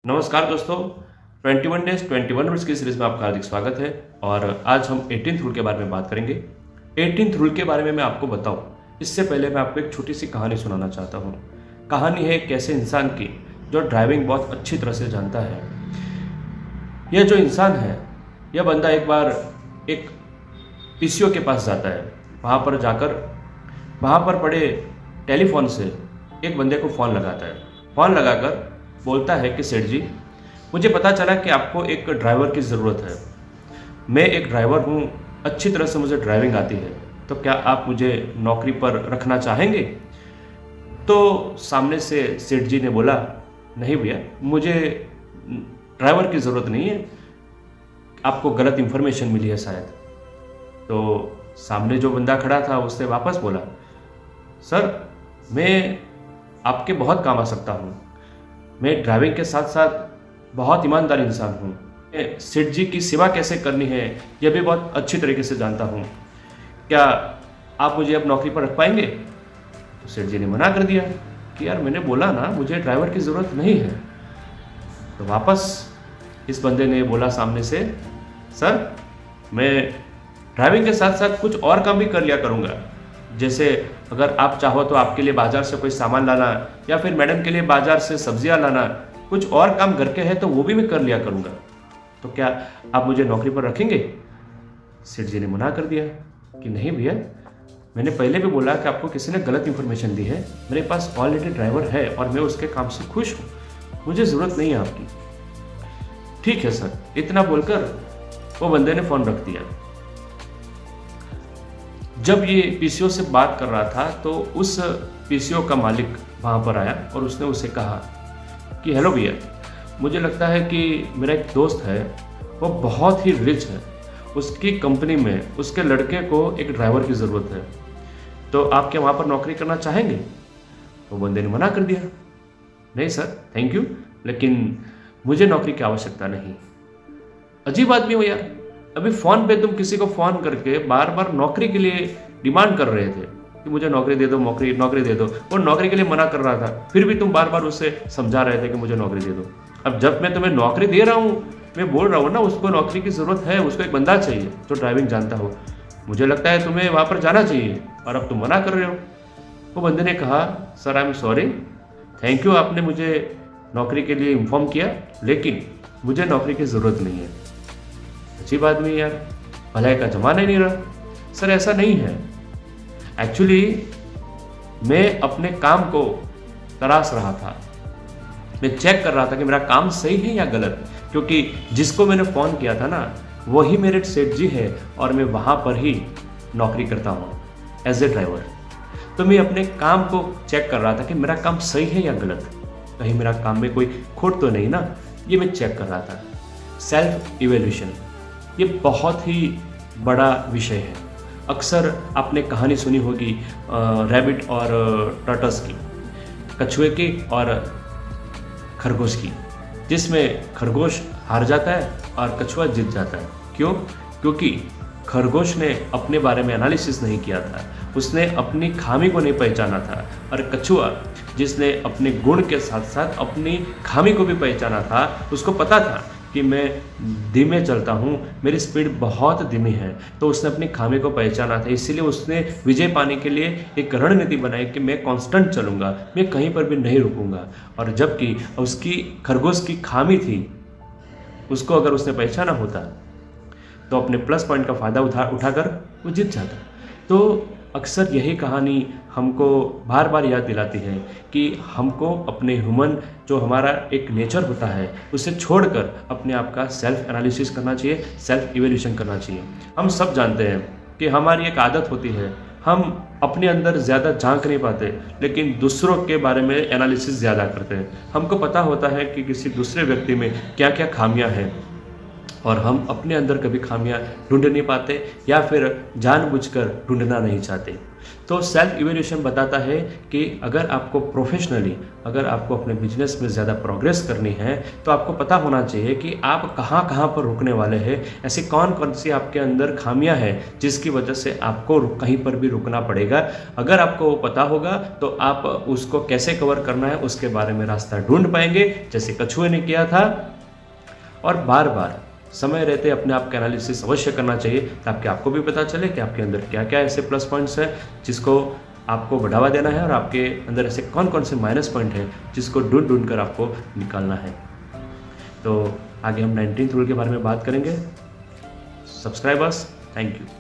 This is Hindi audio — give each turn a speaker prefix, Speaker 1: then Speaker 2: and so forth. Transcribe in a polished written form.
Speaker 1: नमस्कार दोस्तों, 21 डेज 21 मिनट्स की सीरीज में आपका हार्दिक स्वागत है। और आज हम 18th रूल के बारे में बात करेंगे। 18th रूल के बारे में मैं आपको बताऊं, इससे पहले मैं आपको एक छोटी सी कहानी सुनाना चाहता हूं। कहानी है एक ऐसे इंसान की जो ड्राइविंग बहुत अच्छी तरह से जानता है। यह जो इंसान है, यह बंदा एक बार एक पीसीओ के पास जाता है। वहाँ पर पड़े टेलीफोन से एक बंदे को फ़ोन लगाता है। फ़ोन लगाकर बोलता है कि सेठ जी, मुझे पता चला कि आपको एक ड्राइवर की ज़रूरत है। मैं एक ड्राइवर हूँ, अच्छी तरह से मुझे ड्राइविंग आती है, तो क्या आप मुझे नौकरी पर रखना चाहेंगे? तो सामने से सेठ जी ने बोला, नहीं भैया, मुझे ड्राइवर की ज़रूरत नहीं है, आपको गलत इन्फॉर्मेशन मिली है शायद। तो सामने जो बंदा खड़ा था उसने वापस बोला, सर मैं आपके बहुत काम आ सकता हूँ, मैं ड्राइविंग के साथ साथ बहुत ईमानदार इंसान हूँ। सेठ जी की सेवा कैसे करनी है यह भी बहुत अच्छी तरीके से जानता हूँ। क्या आप मुझे अब नौकरी पर रख पाएंगे? तो सेठ जी ने मना कर दिया कि यार मैंने बोला ना, मुझे ड्राइवर की ज़रूरत नहीं है। तो वापस इस बंदे ने बोला सामने से, सर मैं ड्राइविंग के साथ साथ कुछ और काम भी कर लिया करूँगा। जैसे अगर आप चाहो तो आपके लिए बाजार से कोई सामान लाना, या फिर मैडम के लिए बाजार से सब्जियां लाना, कुछ और काम घर के हैं तो वो भी मैं कर लिया करूँगा। तो क्या आप मुझे नौकरी पर रखेंगे? सेठ जी ने मना कर दिया कि नहीं भैया, मैंने पहले भी बोला कि आपको किसी ने गलत इन्फॉर्मेशन दी है। मेरे पास ऑलरेडी ड्राइवर है और मैं उसके काम से खुश हूँ, मुझे ज़रूरत नहीं है आपकी। ठीक है सर, इतना बोलकर वो बंदे ने फ़ोन रख दिया। जब ये पीसीओ से बात कर रहा था तो उस पीसीओ का मालिक वहाँ पर आया और उसने उसे कहा कि हेलो भैया, मुझे लगता है कि मेरा एक दोस्त है, वो बहुत ही रिच है, उसकी कंपनी में उसके लड़के को एक ड्राइवर की ज़रूरत है, तो आप क्या वहाँ पर नौकरी करना चाहेंगे? तो बंदे ने मना कर दिया, नहीं सर थैंक यू, लेकिन मुझे नौकरी की आवश्यकता नहीं। अजीब आदमी हो यार, अभी फ़ोन पे तुम किसी को फ़ोन करके बार बार नौकरी के लिए डिमांड कर रहे थे कि मुझे नौकरी दे दो, नौकरी दे दो। वो नौकरी के लिए मना कर रहा था, फिर भी तुम बार बार उसे समझा रहे थे कि मुझे नौकरी दे दो। अब जब मैं तुम्हें नौकरी दे रहा हूँ, मैं बोल रहा हूँ ना उसको नौकरी की ज़रूरत है, उसको एक बंदा चाहिए जो ड्राइविंग जानता हो, मुझे लगता है तुम्हें वहाँ पर जाना चाहिए, और अब तुम मना कर रहे हो। वो बंदे ने कहा, sir I am sorry, thank you, आपने मुझे नौकरी के लिए इन्फॉर्म किया, लेकिन मुझे नौकरी की ज़रूरत नहीं है। अच्छी आदमी यार, भलाई का जमाना ही नहीं रहा। सर ऐसा नहीं है, एक्चुअली मैं अपने काम को तराश रहा था, मैं चेक कर रहा था कि मेरा काम सही है या गलत, क्योंकि जिसको मैंने फ़ोन किया था ना वही मेरे सेठ जी है और मैं वहाँ पर ही नौकरी करता हूँ एज ए ड्राइवर। तो मैं अपने काम को चेक कर रहा था कि मेरा काम सही है या गलत, कहीं मेरा काम में कोई खोट तो नहीं ना, ये मैं चेक कर रहा था। सेल्फ इवेल्यूशन ये बहुत ही बड़ा विषय है। अक्सर आपने कहानी सुनी होगी रैबिट और टर्टस की, कछुए की और खरगोश की, जिसमें खरगोश हार जाता है और कछुआ जीत जाता है। क्यों? क्योंकि खरगोश ने अपने बारे में एनालिसिस नहीं किया था, उसने अपनी खामी को नहीं पहचाना था, और कछुआ जिसने अपने गुण के साथ साथ अपनी खामी को भी पहचाना था, उसको पता था कि मैं धीमे चलता हूँ, मेरी स्पीड बहुत धीमी है, तो उसने अपनी खामी को पहचाना था। इसीलिए उसने विजय पाने के लिए एक रणनीति बनाई कि मैं कांस्टेंट चलूँगा, मैं कहीं पर भी नहीं रुकूंगा। और जबकि उसकी खरगोश की खामी थी, उसको अगर उसने पहचाना होता तो अपने प्लस पॉइंट का फ़ायदा उठाकर वो जीत जाता। तो अक्सर यही कहानी हमको बार बार याद दिलाती है कि हमको अपने ह्यूमन जो हमारा एक नेचर होता है उसे छोड़कर अपने आप का सेल्फ एनालिसिस करना चाहिए, सेल्फ इवैल्यूएशन करना चाहिए। हम सब जानते हैं कि हमारी एक आदत होती है, हम अपने अंदर ज़्यादा झांक नहीं पाते, लेकिन दूसरों के बारे में एनालिसिस ज़्यादा करते हैं। हमको पता होता है कि किसी दूसरे व्यक्ति में क्या क्या खामियां हैं, और हम अपने अंदर कभी खामियां ढूंढ नहीं पाते या फिर जानबूझकर ढूंढना नहीं चाहते। तो सेल्फ इवैल्यूएशन बताता है कि अगर आपको प्रोफेशनली, अगर आपको अपने बिजनेस में ज़्यादा प्रोग्रेस करनी है तो आपको पता होना चाहिए कि आप कहाँ कहाँ पर रुकने वाले हैं, ऐसी कौन कौन सी आपके अंदर खामियां हैं जिसकी वजह से आपको कहीं पर भी रुकना पड़ेगा। अगर आपको वो पता होगा तो आप उसको कैसे कवर करना है उसके बारे में रास्ता ढूंढ पाएंगे, जैसे कछुए ने किया था। और बार बार समय रहते अपने आप का एनालिसिस अवश्य करना चाहिए ताकि आपको भी पता चले कि आपके अंदर क्या क्या ऐसे प्लस पॉइंट्स हैं जिसको आपको बढ़ावा देना है और आपके अंदर ऐसे कौन कौन से माइनस पॉइंट हैं जिसको ढूंढ ढूंढ कर आपको निकालना है। तो आगे हम 19th रूल के बारे में बात करेंगे। Subscribers, thank you.